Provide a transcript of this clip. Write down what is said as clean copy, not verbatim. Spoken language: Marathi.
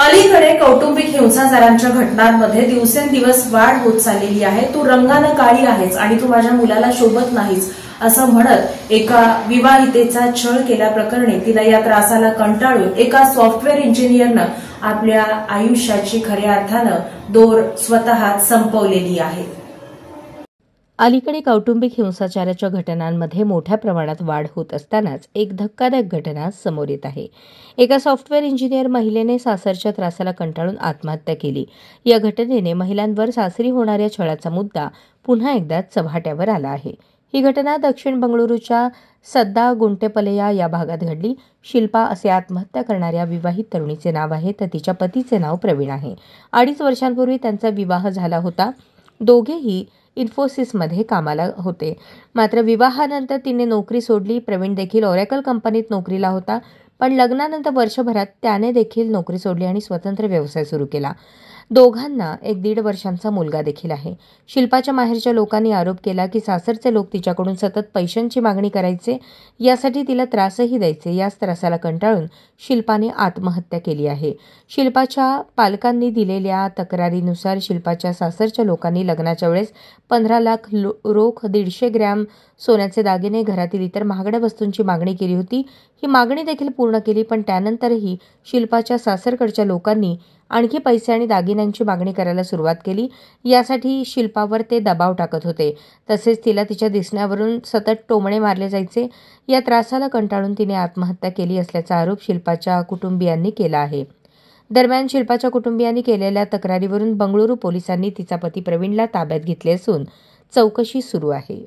अलीकडे कौटुंबिक हिंसाचारांच्या घटनांमध्ये दिवसेंदिवस वाढ होत चाललेली आहे। तू रंगानं काळी आहेस आणि तू माझ्या मुलाला शोभत नाहीस असं म्हणत एका विवाहितेचा छळ केल्याप्रकरणी तिला या त्रासाला कंटाळून एका सॉफ्टवेअर इंजिनियरनं आपल्या आयुष्याची खऱ्या अर्थानं दोर स्वतःच संपवलेली आहे। अलीकडे कौटुंबिक हिंसाचाराच्या घटनांमध्ये मोठ्या प्रमाणात वाढ होत असतानाच एक धक्कादायक घटना समोर येत आहे। एका सॉफ्टवेअर इंजिनियर महिलेने सासरच्या त्रासाला कंटाळून आत्महत्या केली। या घटनेने महिलांवर सासरी होणाऱ्या छळाचा मुद्दा पुन्हा एकदा चव्हाट्यावर आला आहे। ही घटना दक्षिण बंगळुरूच्या सद्दागुंटेपलया या भागात घडली। शिल्पा असे आत्महत्या करणाऱ्या विवाहित तरुणीचे नाव आहे, तर तिच्या पतीचे नाव प्रवीण आहे। 2.5 वर्षांपूर्वी त्यांचा विवाह झाला होता। दोघेही इन्फोसिसमध्ये कामाला होते। मात्र विवाहानंतर तिने नोकरी सोडली। प्रवीण देखील ओरॅकल कंपनीत नोकरीला होता, पण लग्नानंतर वर्षभरात त्याने देखील नोकरी सोडली आणि स्वतंत्र व्यवसाय सुरू केला। दोघांना एक 1.5 वर्षांचा मुलगा देखील आहे। शिल्पाच्या माहेरच्या लोकांनी आरोप केला की सासरचे लोक तिच्याकडून सतत पैशांची मागणी करायचे, यासाठी तिला त्रासही द्यायचे। याच त्रासाला कंटाळून शिल्पाने आत्महत्या केली आहे। शिल्पाच्या पालकांनी दिलेल्या तक्रारीनुसार शिल्पाच्या सासरच्या लोकांनी लग्नाच्या वेळेस 15 लाख रोख, 150 ग्रॅम सोन्याचे दागिने, घरातील इतर महागड्या वस्तूंची मागणी केली होती। ही मागणी देखील पूर्ण केली, पण त्यानंतरही शिल्पाच्या सासरकडच्या लोकांनी आणखी पैसे आणि दागिन्यांची मागणी करायला सुरुवात केली। यासाठी शिल्पावर ते दबाव टाकत होते। तसेच तिला तिच्या दिसण्यावरून सतत टोमणे मारले जायचे। या त्रासाला कंटाळून तिने आत्महत्या केली असल्याचा आरोप शिल्पाच्या कुटुंबियांनी केला आहे। दरम्यान शिल्पाच्या कुटुंबियांनी केलेल्या तक्रारीवरून बंगळुरू पोलिसांनी तिचा पती प्रवीणला ताब्यात घेतले असून चौकशी सुरू आहे।